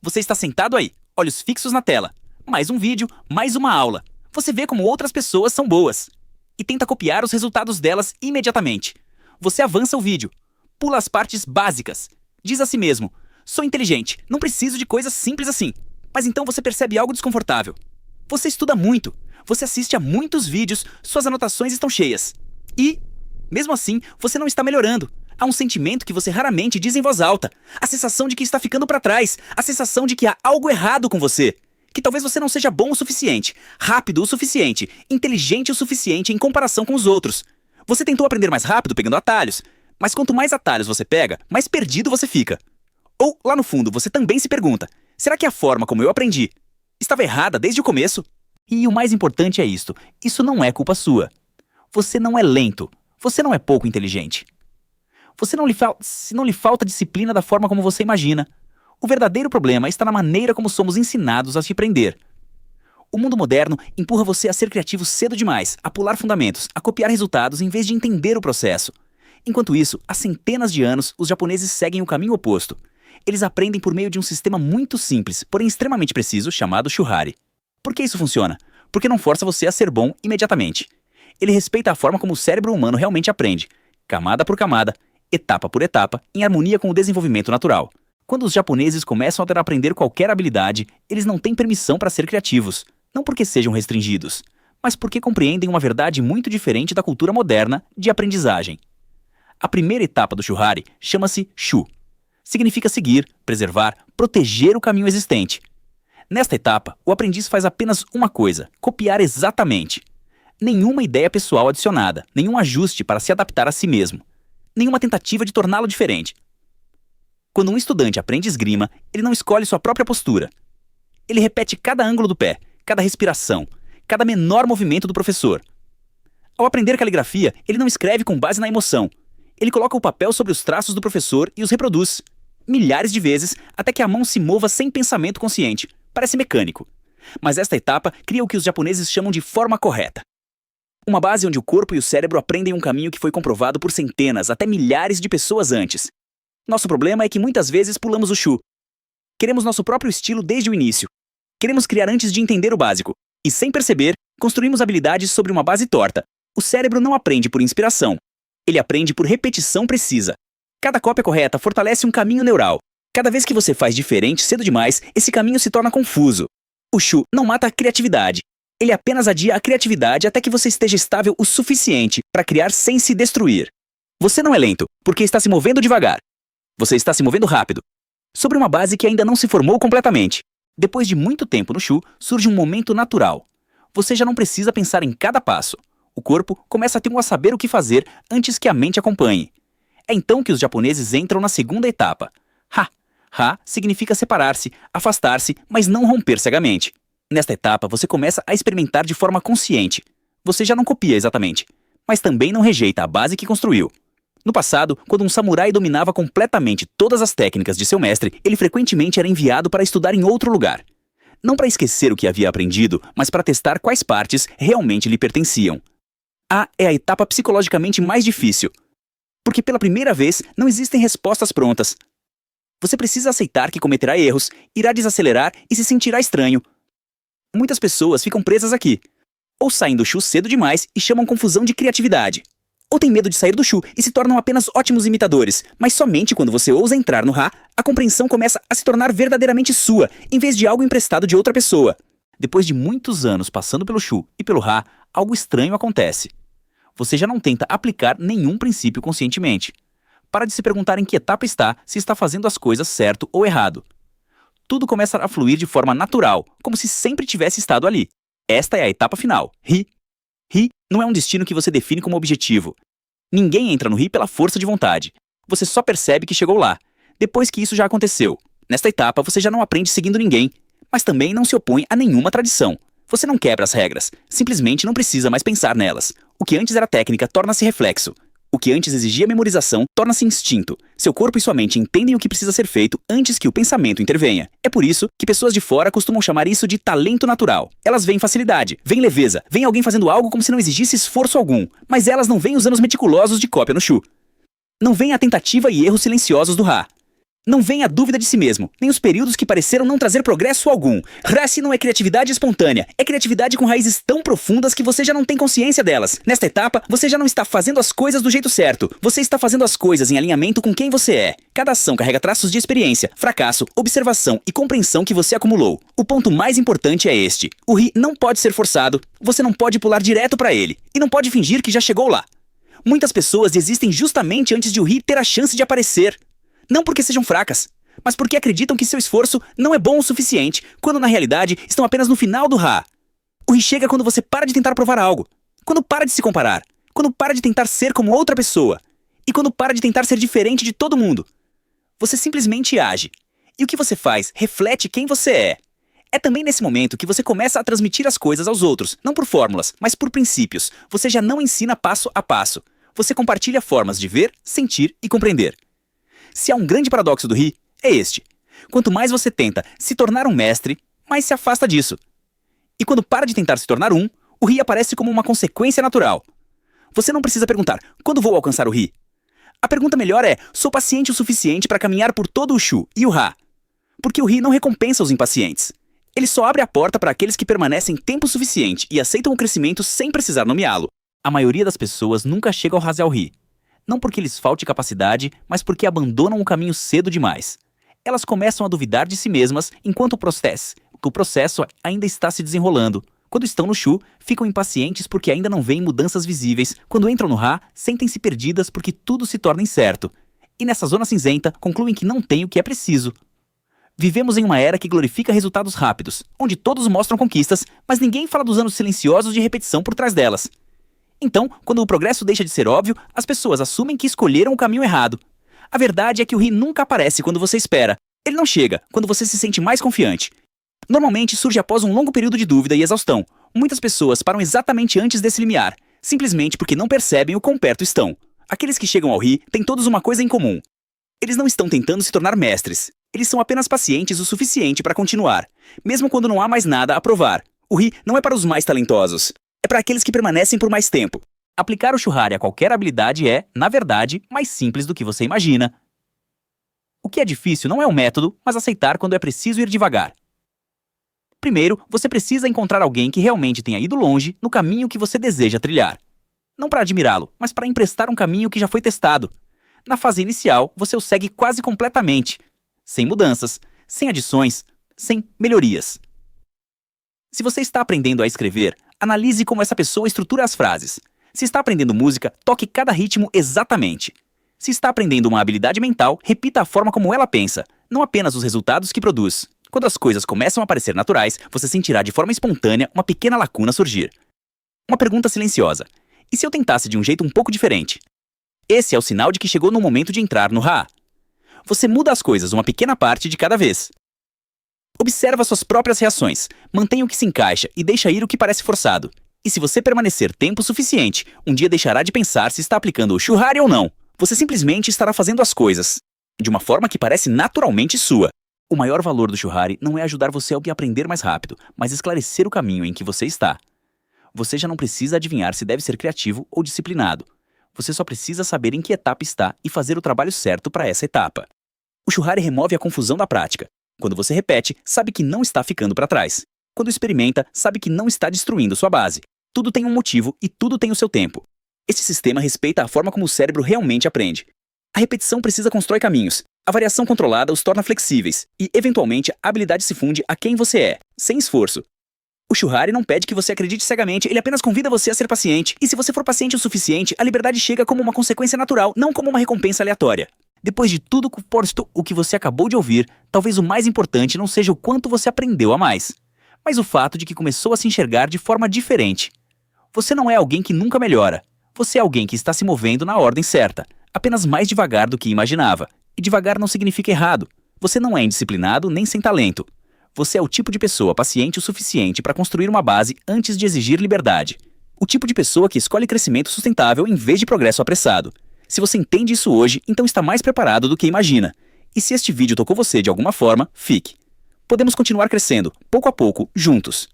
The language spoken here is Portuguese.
Você está sentado aí, olhos fixos na tela. Mais um vídeo, mais uma aula. Você vê como outras pessoas são boas e tenta copiar os resultados delas imediatamente. Você avança o vídeo, pula as partes básicas, diz a si mesmo: sou inteligente, não preciso de coisas simples assim. Mas então você percebe algo desconfortável. Você estuda muito, você assiste a muitos vídeos, suas anotações estão cheias. E, mesmo assim, você não está melhorando. Há um sentimento que você raramente diz em voz alta. A sensação de que está ficando para trás. A sensação de que há algo errado com você. Que talvez você não seja bom o suficiente, rápido o suficiente, inteligente o suficiente em comparação com os outros. Você tentou aprender mais rápido pegando atalhos, mas quanto mais atalhos você pega, mais perdido você fica. Ou, lá no fundo, você também se pergunta: será que a forma como eu aprendi estava errada desde o começo? E o mais importante é isto: isso não é culpa sua. Você não é lento. Você não é pouco inteligente. Se não lhe falta disciplina da forma como você imagina. O verdadeiro problema está na maneira como somos ensinados a se prender. O mundo moderno empurra você a ser criativo cedo demais, a pular fundamentos, a copiar resultados em vez de entender o processo. Enquanto isso, há centenas de anos, os japoneses seguem o caminho oposto. Eles aprendem por meio de um sistema muito simples, porém extremamente preciso, chamado Shuhari. Por que isso funciona? Porque não força você a ser bom imediatamente. Ele respeita a forma como o cérebro humano realmente aprende, camada por camada, etapa por etapa, em harmonia com o desenvolvimento natural. Quando os japoneses começam a aprender qualquer habilidade, eles não têm permissão para ser criativos, não porque sejam restringidos, mas porque compreendem uma verdade muito diferente da cultura moderna de aprendizagem. A primeira etapa do Shuhari chama-se Shu. Significa seguir, preservar, proteger o caminho existente. Nesta etapa, o aprendiz faz apenas uma coisa: copiar exatamente. Nenhuma ideia pessoal adicionada, nenhum ajuste para se adaptar a si mesmo. Nenhuma tentativa de torná-lo diferente. Quando um estudante aprende esgrima, ele não escolhe sua própria postura. Ele repete cada ângulo do pé, cada respiração, cada menor movimento do professor. Ao aprender caligrafia, ele não escreve com base na emoção. Ele coloca o papel sobre os traços do professor e os reproduz, milhares de vezes, até que a mão se mova sem pensamento consciente. Parece mecânico. Mas esta etapa cria o que os japoneses chamam de forma correta. Uma base onde o corpo e o cérebro aprendem um caminho que foi comprovado por centenas, até milhares de pessoas antes. Nosso problema é que muitas vezes pulamos o Shu. Queremos nosso próprio estilo desde o início. Queremos criar antes de entender o básico. E sem perceber, construímos habilidades sobre uma base torta. O cérebro não aprende por inspiração. Ele aprende por repetição precisa. Cada cópia correta fortalece um caminho neural. Cada vez que você faz diferente cedo demais, esse caminho se torna confuso. O Shu não mata a criatividade. Ele apenas adia a criatividade até que você esteja estável o suficiente para criar sem se destruir. Você não é lento, porque está se movendo devagar. Você está se movendo rápido, sobre uma base que ainda não se formou completamente. Depois de muito tempo no Shu, surge um momento natural. Você já não precisa pensar em cada passo. O corpo começa a saber o que fazer antes que a mente acompanhe. É então que os japoneses entram na segunda etapa. Ha. Ha significa separar-se, afastar-se, mas não romper cegamente. Nesta etapa, você começa a experimentar de forma consciente. Você já não copia exatamente, mas também não rejeita a base que construiu. No passado, quando um samurai dominava completamente todas as técnicas de seu mestre, ele frequentemente era enviado para estudar em outro lugar. Não para esquecer o que havia aprendido, mas para testar quais partes realmente lhe pertenciam. A é a etapa psicologicamente mais difícil, porque pela primeira vez não existem respostas prontas. Você precisa aceitar que cometerá erros, irá desacelerar e se sentirá estranho. Muitas pessoas ficam presas aqui, ou saem do Shu cedo demais e chamam confusão de criatividade. Ou têm medo de sair do Shu e se tornam apenas ótimos imitadores, mas somente quando você ousa entrar no Ha, a compreensão começa a se tornar verdadeiramente sua, em vez de algo emprestado de outra pessoa. Depois de muitos anos passando pelo Shu e pelo Ha, algo estranho acontece. Você já não tenta aplicar nenhum princípio conscientemente. Para de se perguntar em que etapa está, se está fazendo as coisas certo ou errado. Tudo começa a fluir de forma natural, como se sempre tivesse estado ali. Esta é a etapa final, Ri. Ri não é um destino que você define como objetivo. Ninguém entra no Ri pela força de vontade. Você só percebe que chegou lá, depois que isso já aconteceu. Nesta etapa, você já não aprende seguindo ninguém, mas também não se opõe a nenhuma tradição. Você não quebra as regras, simplesmente não precisa mais pensar nelas. O que antes era técnica torna-se reflexo. O que antes exigia memorização torna-se instinto. Seu corpo e sua mente entendem o que precisa ser feito antes que o pensamento intervenha. É por isso que pessoas de fora costumam chamar isso de talento natural. Elas veem facilidade, veem leveza, veem alguém fazendo algo como se não exigisse esforço algum. Mas elas não veem os anos meticulosos de cópia no Shu. Não veem a tentativa e erros silenciosos do Ha. Não vem a dúvida de si mesmo, nem os períodos que pareceram não trazer progresso algum. Race não é criatividade espontânea, é criatividade com raízes tão profundas que você já não tem consciência delas. Nesta etapa, você já não está fazendo as coisas do jeito certo, você está fazendo as coisas em alinhamento com quem você é. Cada ação carrega traços de experiência, fracasso, observação e compreensão que você acumulou. O ponto mais importante é este: o ri não pode ser forçado, você não pode pular direto para ele, e não pode fingir que já chegou lá. Muitas pessoas desistem justamente antes de o ri ter a chance de aparecer. Não porque sejam fracas, mas porque acreditam que seu esforço não é bom o suficiente, quando na realidade estão apenas no final do Ra. O Ri chega quando você para de tentar provar algo, quando para de se comparar, quando para de tentar ser como outra pessoa, e quando para de tentar ser diferente de todo mundo. Você simplesmente age. E o que você faz reflete quem você é. É também nesse momento que você começa a transmitir as coisas aos outros, não por fórmulas, mas por princípios. Você já não ensina passo a passo. Você compartilha formas de ver, sentir e compreender. Se há um grande paradoxo do Ri, é este. Quanto mais você tenta se tornar um mestre, mais se afasta disso. E quando para de tentar se tornar um, o Ri aparece como uma consequência natural. Você não precisa perguntar, quando vou alcançar o Ri? A pergunta melhor é, sou paciente o suficiente para caminhar por todo o Shu e o Ra? Porque o Ri não recompensa os impacientes. Ele só abre a porta para aqueles que permanecem tempo suficiente e aceitam o crescimento sem precisar nomeá-lo. A maioria das pessoas nunca chega ao Razel Ri. Não porque lhes falte capacidade, mas porque abandonam o caminho cedo demais. Elas começam a duvidar de si mesmas enquanto o processo ainda está se desenrolando. Quando estão no Shu, ficam impacientes porque ainda não veem mudanças visíveis. Quando entram no Ra, sentem-se perdidas porque tudo se torna incerto. E nessa zona cinzenta, concluem que não têm o que é preciso. Vivemos em uma era que glorifica resultados rápidos, onde todos mostram conquistas, mas ninguém fala dos anos silenciosos de repetição por trás delas. Então, quando o progresso deixa de ser óbvio, as pessoas assumem que escolheram o caminho errado. A verdade é que o Ri nunca aparece quando você espera. Ele não chega quando você se sente mais confiante. Normalmente surge após um longo período de dúvida e exaustão. Muitas pessoas param exatamente antes desse limiar, simplesmente porque não percebem o quão perto estão. Aqueles que chegam ao Ri têm todos uma coisa em comum. Eles não estão tentando se tornar mestres. Eles são apenas pacientes o suficiente para continuar, mesmo quando não há mais nada a provar. O Ri não é para os mais talentosos. É para aqueles que permanecem por mais tempo. Aplicar o Shuhari a qualquer habilidade é, na verdade, mais simples do que você imagina. O que é difícil não é o método, mas aceitar quando é preciso ir devagar. Primeiro, você precisa encontrar alguém que realmente tenha ido longe no caminho que você deseja trilhar. Não para admirá-lo, mas para emprestar um caminho que já foi testado. Na fase inicial, você o segue quase completamente, sem mudanças, sem adições, sem melhorias. Se você está aprendendo a escrever, analise como essa pessoa estrutura as frases. Se está aprendendo música, toque cada ritmo exatamente. Se está aprendendo uma habilidade mental, repita a forma como ela pensa, não apenas os resultados que produz. Quando as coisas começam a parecer naturais, você sentirá de forma espontânea uma pequena lacuna surgir. Uma pergunta silenciosa. E se eu tentasse de um jeito um pouco diferente? Esse é o sinal de que chegou no momento de entrar no Ra. Você muda as coisas uma pequena parte de cada vez. Observa suas próprias reações, mantenha o que se encaixa e deixa ir o que parece forçado. E se você permanecer tempo suficiente, um dia deixará de pensar se está aplicando o Shuhari ou não. Você simplesmente estará fazendo as coisas de uma forma que parece naturalmente sua. O maior valor do Shuhari não é ajudar você a aprender mais rápido, mas esclarecer o caminho em que você está. Você já não precisa adivinhar se deve ser criativo ou disciplinado. Você só precisa saber em que etapa está e fazer o trabalho certo para essa etapa. O Shuhari remove a confusão da prática. Quando você repete, sabe que não está ficando para trás. Quando experimenta, sabe que não está destruindo sua base. Tudo tem um motivo e tudo tem o seu tempo. Este sistema respeita a forma como o cérebro realmente aprende. A repetição precisa constrói caminhos. A variação controlada os torna flexíveis. E, eventualmente, a habilidade se funde a quem você é, sem esforço. O Shuhari não pede que você acredite cegamente, ele apenas convida você a ser paciente. E se você for paciente o suficiente, a liberdade chega como uma consequência natural, não como uma recompensa aleatória. Depois de tudo o que você acabou de ouvir, talvez o mais importante não seja o quanto você aprendeu a mais, mas o fato de que começou a se enxergar de forma diferente. Você não é alguém que nunca melhora. Você é alguém que está se movendo na ordem certa, apenas mais devagar do que imaginava. E devagar não significa errado. Você não é indisciplinado nem sem talento. Você é o tipo de pessoa paciente o suficiente para construir uma base antes de exigir liberdade. O tipo de pessoa que escolhe crescimento sustentável em vez de progresso apressado. Se você entende isso hoje, então está mais preparado do que imagina. E se este vídeo tocou você de alguma forma, fique. Podemos continuar crescendo, pouco a pouco, juntos.